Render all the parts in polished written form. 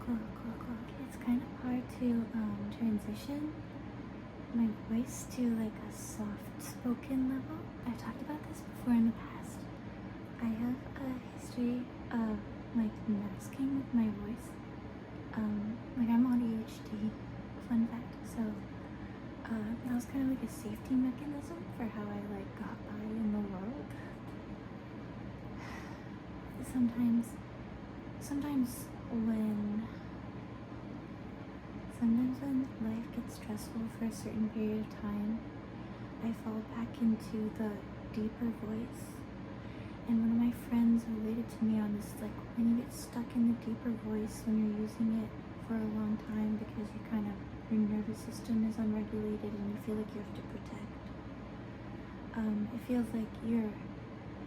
Cool. It's kind of hard to transition my voice to like a soft spoken level. I've talked about this before in the past. I have a history of like masking with my voice. Like I'm on ADHD, fun fact. So that was kind of like a safety mechanism for how I like got by in the world. Sometimes when life gets stressful for a certain period of time, I fall back into the deeper voice. And one of my friends related to me on this, like when you get stuck in the deeper voice when you're using it for a long time because your nervous system is unregulated and you feel like you have to protect. It feels like your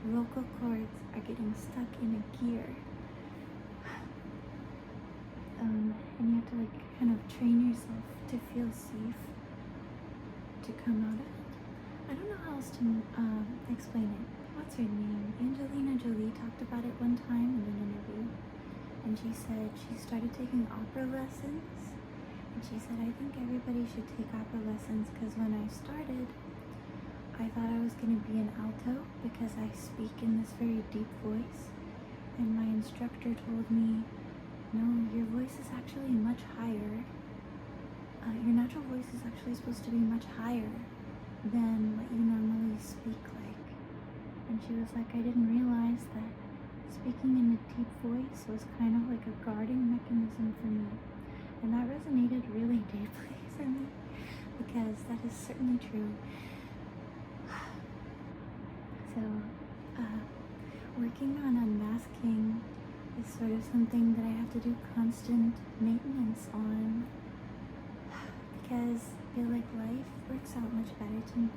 vocal cords are getting stuck in a gear. And you have to like kind of train yourself to feel safe to come out of it. I don't know how else to explain it. What's her name? Angelina Jolie talked about it one time in an interview, and she said she started taking opera lessons, and she said, I think everybody should take opera lessons because when I started, I thought I was going to be an alto because I speak in this very deep voice, and my instructor told me, no, your voice is actually much higher. Your natural voice is actually supposed to be much higher than what you normally speak like. And she was like, I didn't realize that speaking in a deep voice was kind of like a guarding mechanism for me. And that resonated really deeply for me because that is certainly true. So, working on unmasking is sort of something that I have to do constant maintenance on because I feel like life works out much better to me.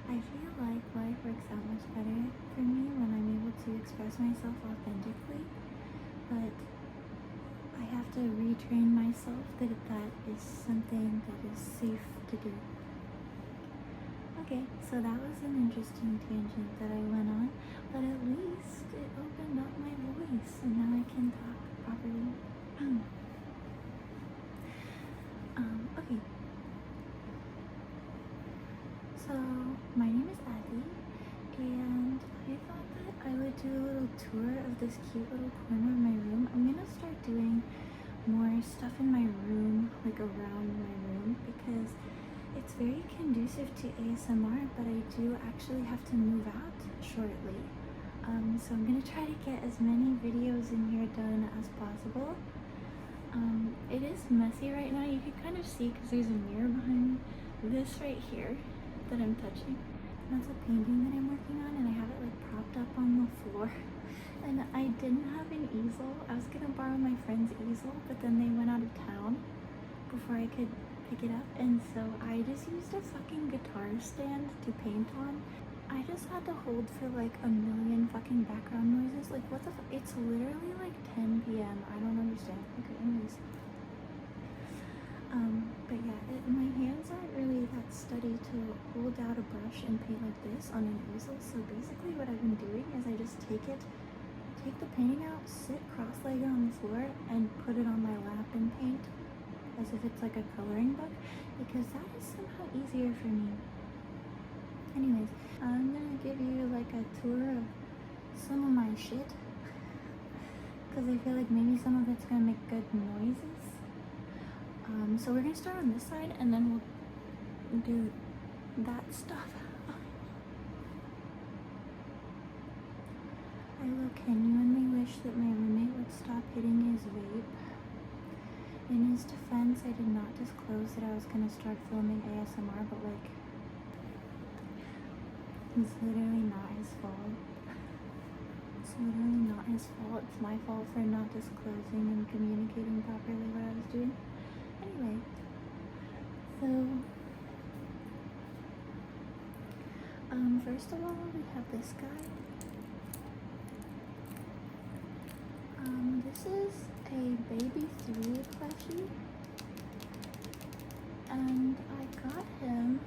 I feel like life works out much better for me when I'm able to express myself authentically, but I have to retrain myself that that is something that is safe to do. Okay, so that was an interesting tangent that I went on, but at least it opened up my voice and now I can talk properly. Okay. So, my name is Abby, and I thought that I would do a little tour of this cute little corner of my room. I'm gonna start doing more stuff in my room, like around my room, because it's very conducive to ASMR, but I do actually have to move out shortly. So I'm gonna try to get as many videos in here done as possible. It is messy right now. You can kind of see because there's a mirror behind me. This right here that I'm touching, that's a painting that I'm working on, and I have it like propped up on the floor. And I didn't have an easel. I was gonna borrow my friend's easel, but then they went out of town before I could pick it up, and so I just used a fucking guitar stand to paint on. I just had to hold for like a million fucking background noises. Like what the it's literally like 10 p.m. I don't understand. Okay, anyways. But yeah, my hands aren't really that steady to hold out a brush and paint like this on an easel. So basically what I've been doing is I just take the painting out, sit cross-legged on the floor, and put it on my lap and paint as if it's like a coloring book, because that is somehow easier for me. Anyways, I'm gonna give you like a tour of some of my shit, because I feel like maybe some of it's gonna make good noises. So we're gonna start on this side, and then we'll do that stuff. I will genuinely wish that my roommate would stop hitting his vape. In his defense, I did not disclose that I was gonna start filming ASMR, but like, it's literally not his fault. It's literally not his fault. It's my fault for not disclosing and communicating properly what I was doing. Anyway, so first of all, we have this guy. This is a baby 3 plushie, and I got him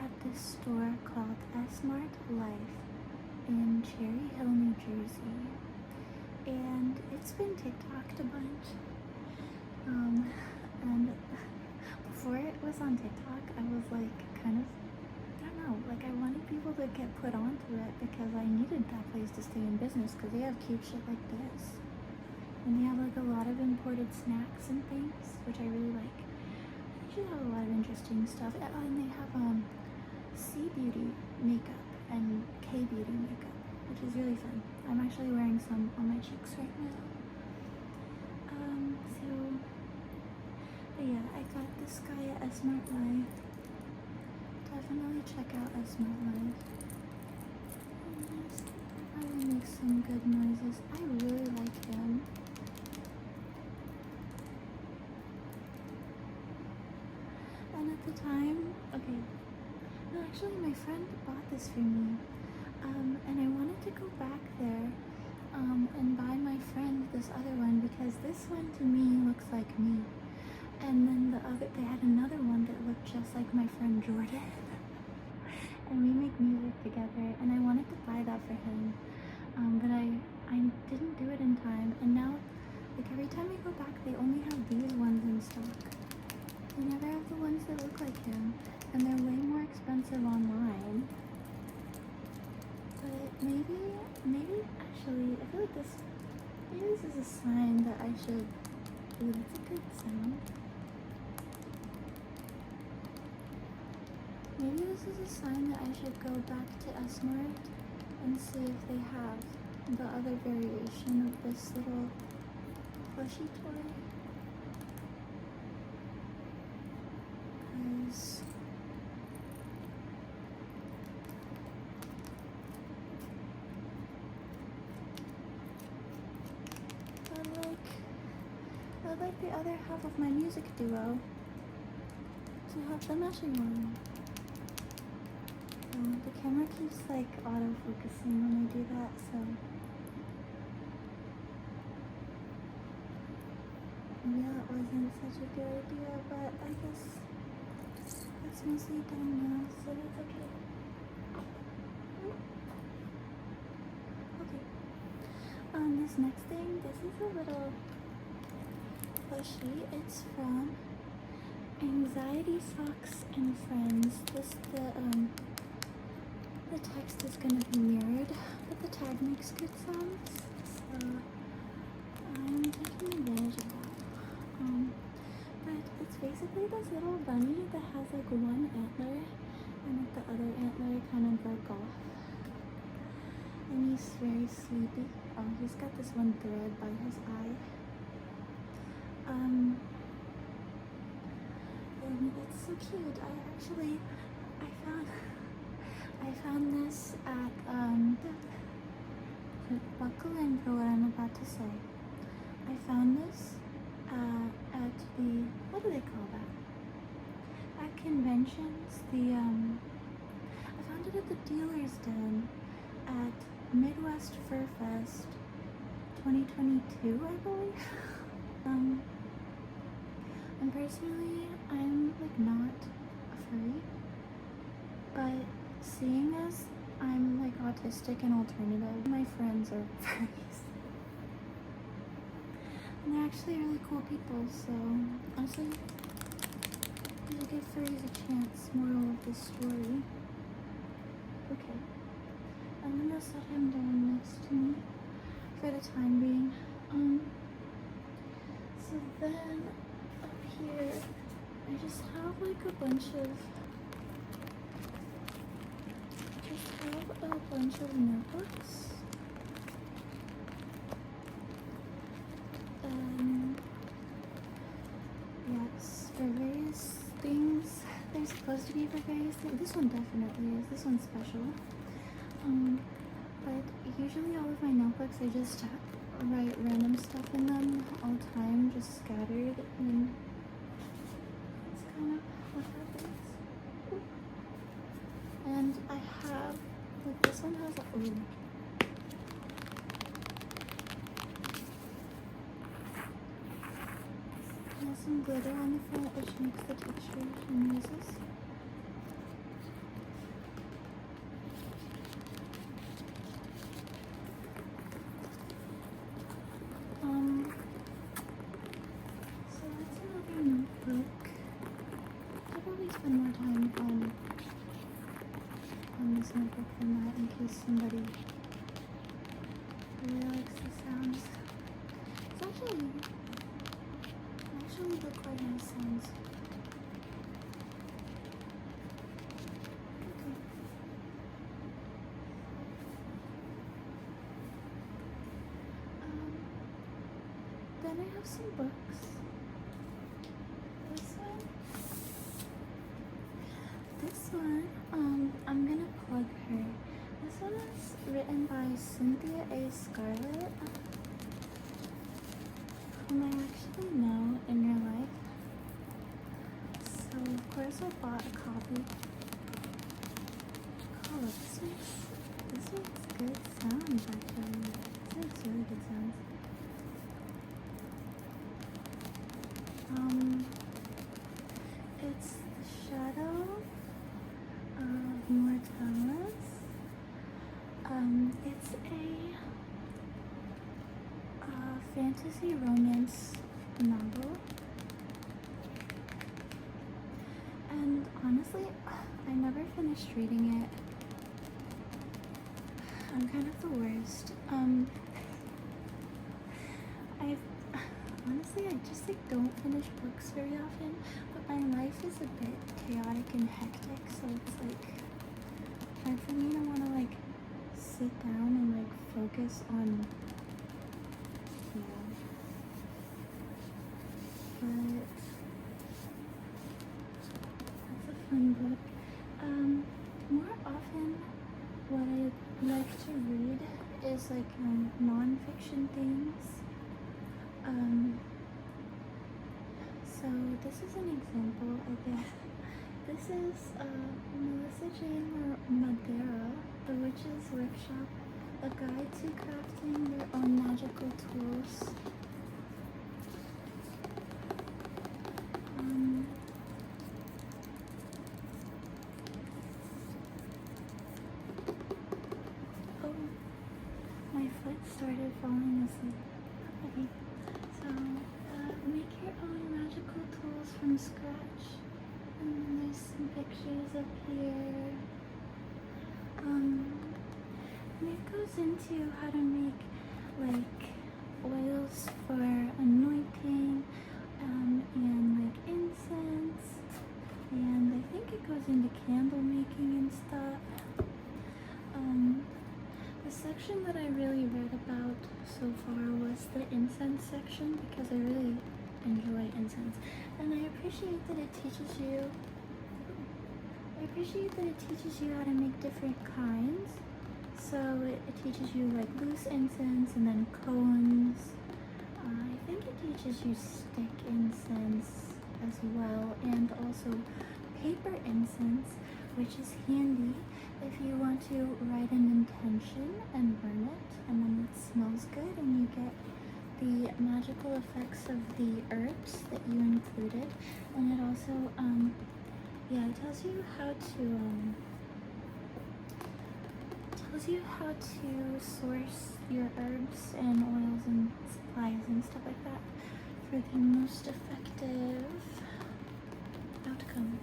at this store called S-Mart Life in Cherry Hill, New Jersey. And it's it's been TikToked a bunch. And before it was on TikTok, I was like kind of, I don't know, like I wanted people to get put onto it because I needed that place to stay in business because they have cute shit like this. And they have like a lot of imported snacks and things, which I really like. They should have a lot of interesting stuff. Oh, and they have C Beauty makeup and K Beauty makeup, which is really fun. I'm actually wearing some on my cheeks right now. But yeah, I got this guy at Smart Life. Definitely check out Smart Life. Probably makes some good noises. I really like him. And at the time, okay, no, actually my friend bought this for me. And I wanted to go back there and buy my friend this other one because this one to me looks like me. And then they had another one that looked just like my friend Jordan. And we make music together, and I wanted to buy that for him. But I didn't do it in time, and now, like every time I go back, they only have these ones in stock. They never have the ones that look like him, and they're way more expensive online. But maybe actually, I feel like maybe this is a sign that I should, ooh, that's a good sound. Maybe this is a sign that I should go back to S-Mart and see if they have the other variation of this little plushy toy. Because I'd like the other half of my music duo to have the matching one. The camera keeps like auto-focusing when I do that, so maybe that wasn't such a good idea, but I guess it's mostly done now, so that's okay. Okay. This next thing, this is a little plushie. It's from Anxiety Socks and Friends. The text is going to be mirrored, but the tag makes good sounds, so I'm taking advantage of that. But it's basically this little bunny that has like one antler, and like the other antler kind of broke off. And he's very sleepy. Oh, he's got this one thread by his eye. And it's so cute. I found this at, buckle in for what I'm about to say. I found this at the, what do they call that? At conventions, I found it at the dealer's den at Midwest Fur Fest 2022, I believe. And personally, I'm like not a furry, but seeing as I'm like autistic and alternative, my friends are furries. And they're actually really cool people, so honestly, you should give furries a chance. Moral of this story. Okay, I'm gonna set him down next to me for the time being. So then up here, I just have like a bunch of notebooks. Yes, for various things. They're supposed to be for various things. This one definitely is. This one's special. But usually all of my notebooks, I just write random stuff in them all the time, just scattered, and that's kind of what happens. And I have, like this one has it has some glitter on the front, which makes the texture noises. Yay! Actually, look quite nice sounds. Okay. Then I have some books. This one, I'm gonna plug her. This one is written by Cynthia A. Scarlett, whom I actually know in real life. So of course I bought a copy. Oh, this makes good sounds actually. This makes really good sounds. It's The Shadow of Mortalis. It's a fantasy romance novel. And honestly, I never finished reading it. I'm kind of the worst. Honestly, I just don't finish books very often, but my life is a bit chaotic and hectic, so it's hard for me to want to sit down and focus on, but that's a fun book. More often what I like to read is non-fiction things. So this is an example, I guess. This is Melissa Jane Madera, The Witch's Workshop, a guide to crafting your own magical tools. Oh, my foot started falling asleep. Okay, so make your own magical tools from scratch. And then there's some pictures up here. And it goes into how to make oils for anointing, and incense, and I think it goes into candle making and stuff. The section that I really read about so far was the incense section, because I really enjoy incense, and I appreciate that it teaches you how to make different kinds. So it teaches you loose incense and then cones. I think it teaches you stick incense as well, and also paper incense, which is handy if you want to write an intention and burn it, and then it smells good and you get the magical effects of the herbs that you included. And it also it tells you how to source your herbs and oils and supplies and stuff like that for the most effective outcome.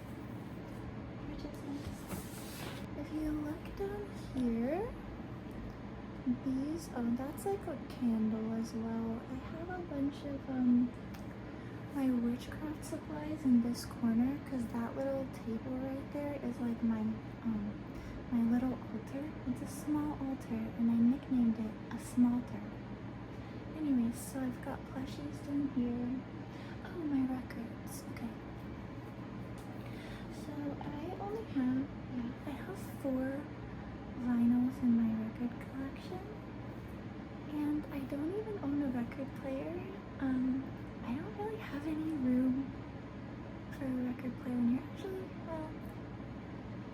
Which is nice. If you look down here, that's a candle as well. I have a bunch of my witchcraft supplies in this corner, because that little table right there is my little altar. It's a small altar, and I nicknamed it a smalter. Anyways, so I've got plushies down here. Oh, my records. Okay. So I have 4 vinyls in my record collection, and I don't even own a record player. I don't really have any room for a record player in here. Actually, well,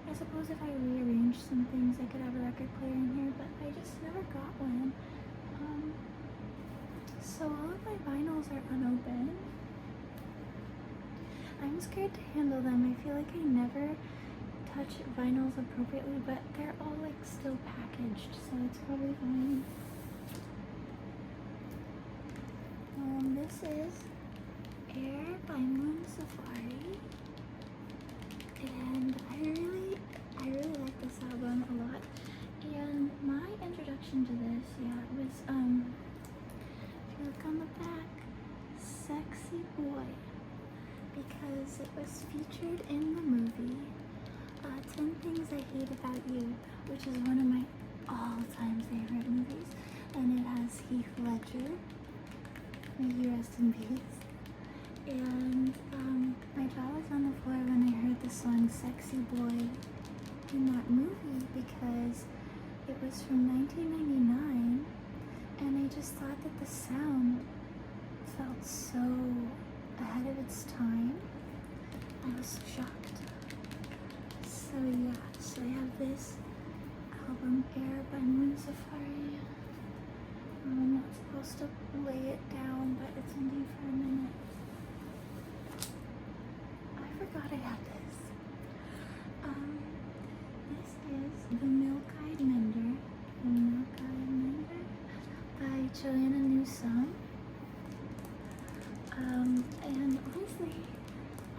I suppose if I rearrange some things, I could have a record player in here, but I just never got one. So all of my vinyls are unopened. I'm scared to handle them. I feel like I never touch vinyls appropriately, but they're all still packaged, so it's probably fine. This is Air by Moon Safari, and I really like this album a lot. And my introduction to this, was if you look on the back, featured in the movie 10 Things I Hate About You, which is one of my all-time favorite movies, and it has Heath Ledger, may he rest in peace. And my jaw was on the floor when I heard the song Sexy Boy in that movie because it was from 1999, and I just thought that the sound felt so ahead of its time. I was so shocked. So yeah, so I have this album Air by Moon Safari. I'm not supposed to lay it down, but it's in me for a minute. I forgot I had this. This is The Milk Eyed Mender. The Milk Eyed Mender by Joanna Newsom. And honestly,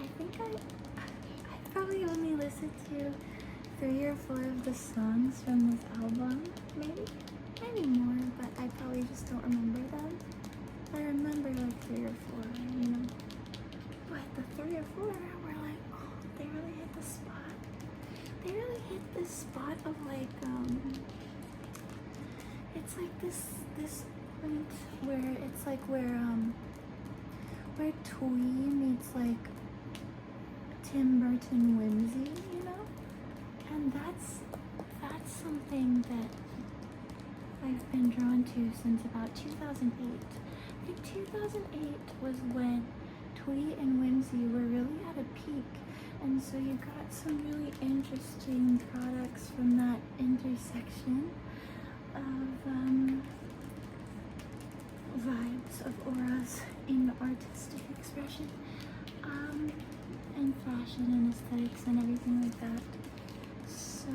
I think I probably only listened to 3 or 4 of the songs from this album, maybe more, but I probably just don't remember them. I remember like 3 or 4, you know. But the 3 or 4 were like, oh, they really hit the spot. They really hit this spot of like, it's like this point where it's like where Twee meets like Tim Burton whimsy, you know? And that's something that I've been drawn to since about 2008. I think 2008 was when Twee and whimsy were really at a peak, and so you got some really interesting products from that intersection of vibes, of auras in artistic expression, and fashion and aesthetics and everything like that. So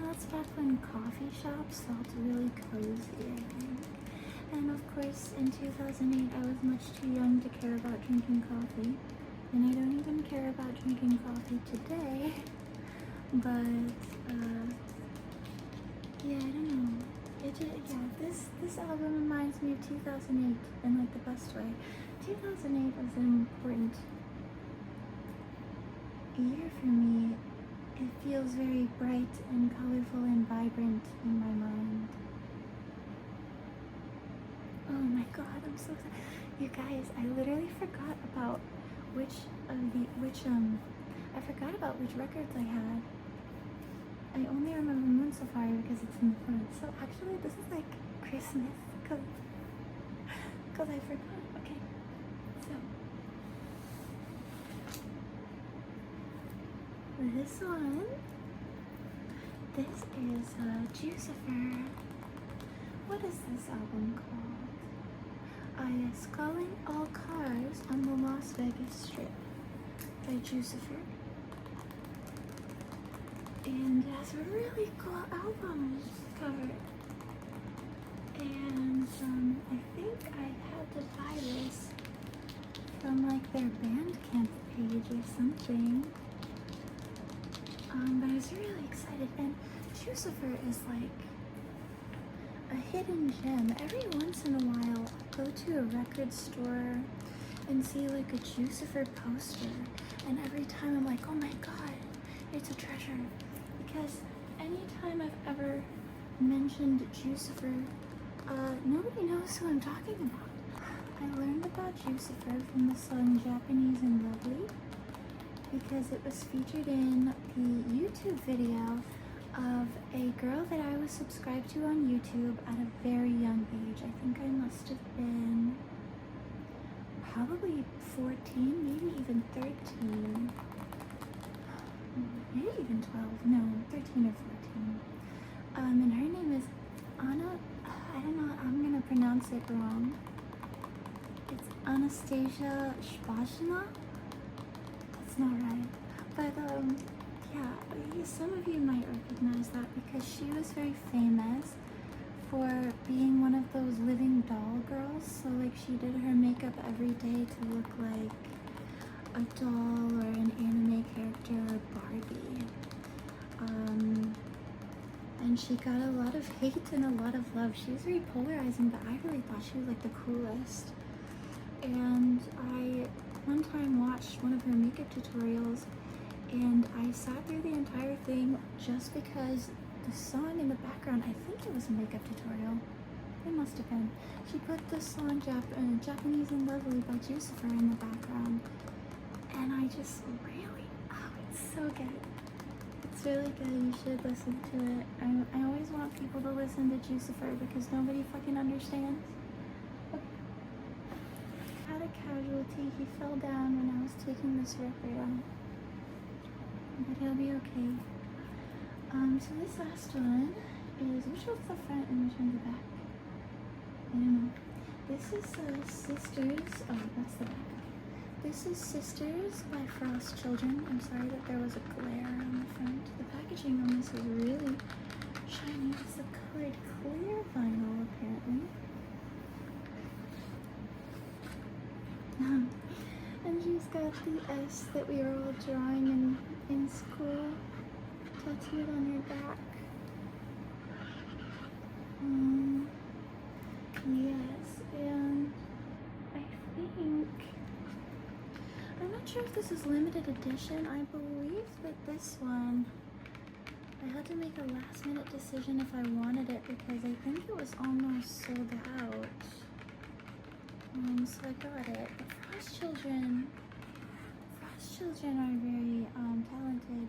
that's back when coffee shops felt really cozy, I think. And of course, in 2008, I was much too young to care about drinking coffee, and I don't even care about drinking coffee today. But yeah, I don't know. This album reminds me of 2008 in like the best way. 2008 was an important year for me. It feels very bright and colorful and vibrant in my mind. Oh my god, I'm so excited. You guys, I literally forgot about I forgot about which records I had. I only remember Moon Safari because it's in the front. So actually, this is like Christmas, cause I forgot. Okay, so this one, this is Jucifer. What is this album called? Sculling All Cars on the Las Vegas Strip by Jucifer. And it has a really cool album cover. And I think I had to buy this from like their Bandcamp page or something. But I was really excited. And Jucifer is like a hidden gem. Every once in a while, I'll go to a record store and see like a Jucifer poster. And every time I'm like, oh my god, it's a treasure. Because anytime I've ever mentioned Jucifer, nobody knows who I'm talking about. I learned about Jucifer from the song Japanese and Lovely because it was featured in the YouTube video of a girl that I was subscribed to on YouTube at a very young age. I think I must have been probably 14, maybe even 13. Maybe even 12, no, 13 or 14. And her name is Anna, I don't know, I'm gonna pronounce it wrong. It's Anastasia Shbashina? That's not right. But, yeah, some of you might recognize that because she was very famous for being one of those living doll girls. So, like, she did her makeup every day to look like a doll or an anime character or Barbie. And she got a lot of hate and a lot of love. She was very polarizing, but I really thought she was like the coolest. And I one time watched one of her makeup tutorials, and I sat through the entire thing just because the song in the background, I think it was a makeup tutorial. It must have been. She put the song Japanese and Lovely by Jucifer in the background. And I just really, oh, it's so good. It's really good. You should listen to it. I always want people to listen to Jucifer because nobody fucking understands. Had a casualty. He fell down when I was taking this record out. But he'll be okay. So this last one is, which one's the front and which one's the back? I don't know. This is Sisters. Oh, that's the back. This is Sisters by Frost Children. I'm sorry that there was a glare on the front. The packaging on this is really shiny. It's a colored clear vinyl, apparently. And she's got the S that we were all drawing in school tattooed on her back. Yes, and I think, I'm not sure if this is limited edition. I believe that this one, I had to make a last minute decision if I wanted it because I think it was almost sold out. So I got it. But Frost Children are very talented,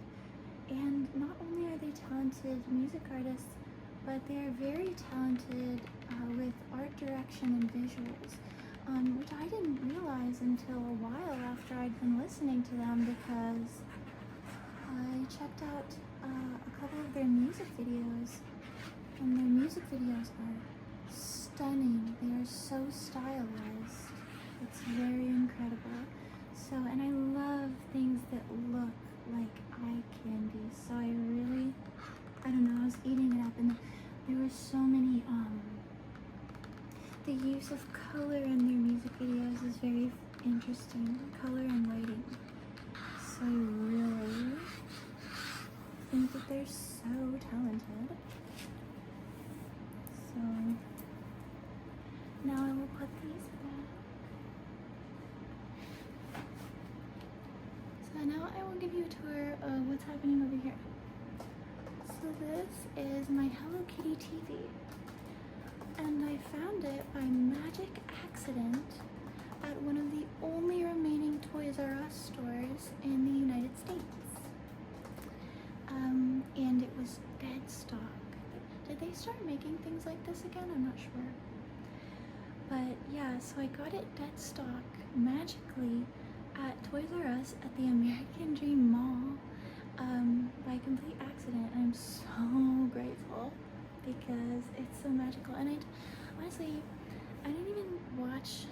and not only are they talented music artists, but they are very talented with art direction and visuals, which I didn't realize until a while after I'd been listening to them because I checked out a couple of their music videos, and their music videos are stunning. They are so stylized. It's very incredible. So, and I love things that look like eye candy. So I don't know, I was eating it up, and there were so many, the use of color in their music videos is very interesting. Color and lighting. So I really think that they're so talented. So now I will put these back. So now I will give you a tour of what's happening over here. So this is my Hello Kitty TV, and I found it by magic accident at one of the only remaining Toys R Us stores in the United States. And it was dead stock. Did they start making things like this again? I'm not sure. But yeah, so I got it dead stock magically at Toys R Us at the American Dream Mall by complete accident. I'm so grateful because it's so magical. And honestly, I didn't even watch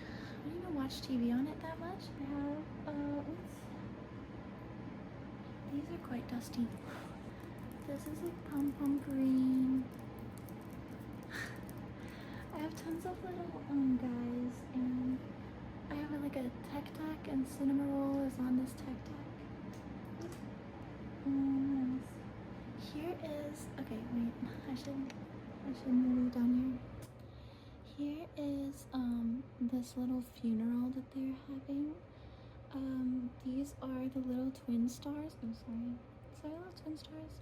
TV on it that much. I have, these are quite dusty. This is like pom-pom green. I have tons of little guys, and I have like a Tech Tac, and Cinnamoroll is on this Tech Tac. Here is, okay, wait, I should move it down here. Here is this little funeral that they're having. These are the little twin stars. I'm sorry, little twin stars.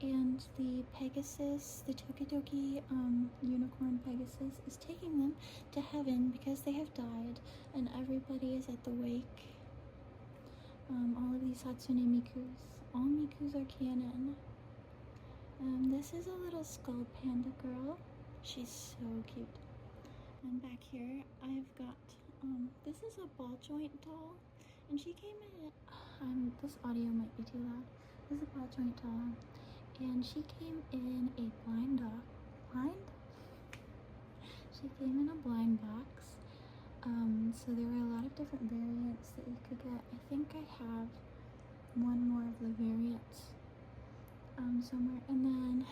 And the Pegasus, the Tokidoki unicorn Pegasus, is taking them to heaven because they have died, and everybody is at the wake. All of these Hatsune Mikus. All Mikus are canon. This is a little skull panda girl. She's so cute. And back here, I've got, this is a ball joint doll, and she came in, this audio might be too loud. This is a ball joint doll, and she came in a blind? She came in a blind box. So there were a lot of different variants that you could get. I think I have one more of the variants somewhere. And then,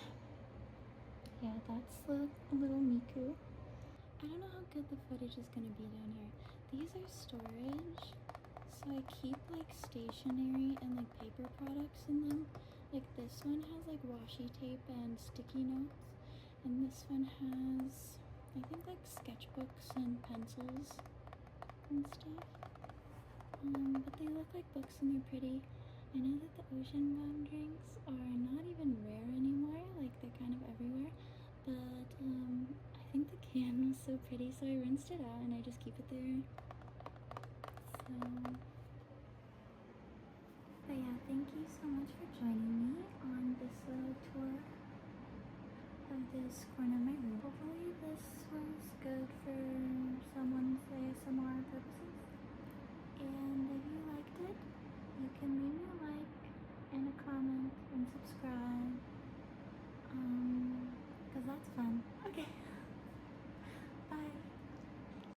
yeah, that's the little Miku. I don't know how good the footage is going to be down here. These are storage, so I keep like stationery and like paper products in them. Like this one has like washi tape and sticky notes, and this one has, I think, like sketchbooks and pencils and stuff. But they look like books and they're pretty. I know that the ocean bomb drinks are not even rare anymore, like they're kind of everywhere. But I think the can was so pretty, so I rinsed it out and I just keep it there. So, but yeah, thank you so much for joining me on this little tour of this corner of my room. Hopefully this was